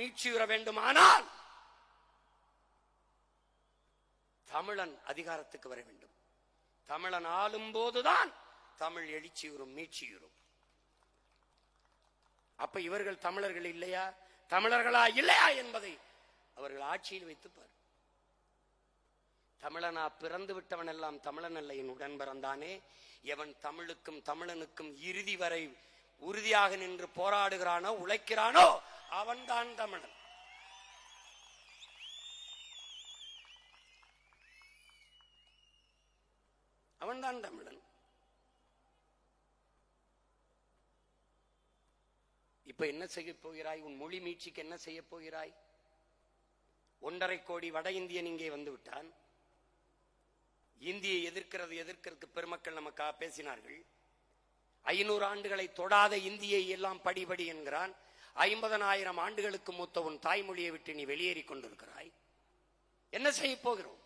மீட்சியுற வேண்டுமானால் தமிழன் அதிகாரத்துக்கு வர வேண்டும். தமிழன் ஆளும் போதுதான் தமிழ் எழுச்சியுறும், மீட்சியுறும். அப்ப இவர்கள் தமிழர்கள் இல்லையா, தமிழர்களா இல்லையா என்பதை அவர்கள் ஆட்சியில் வைத்துப்பார். தமிழனா பிறந்து விட்டவன் எல்லாம் தமிழன் அல்ல, என் உடன் பிறந்தானே. எவன் தமிழுக்கும் தமிழனுக்கும் இறுதி வரை உறுதியாக நின்று போராடுகிறானோ, உழைக்கிறானோ, அவன்தான் தமிழன். அவன்தான் தமிழன். இப்ப என்ன செய்ய போகிறாய்? உன் மொழி மீட்சிக்கு என்ன செய்ய போகிறாய்? 1.5 கோடி வட இந்தியன் இங்கே வந்து விட்டான். இந்தியை எதிர்க்கிறது பெருமக்கள் நமக்காக பேசினார்கள். 500 ஆண்டுகளை தொடாத இந்தியை எல்லாம் படிபடி என்கிறான். 50,000 ஆண்டுகளுக்கு மூத்த உன் தாய்மொழியை விட்டு நீ வெளியேறி கொண்டிருக்கிறாய். என்ன செய்ய போகிறோம்?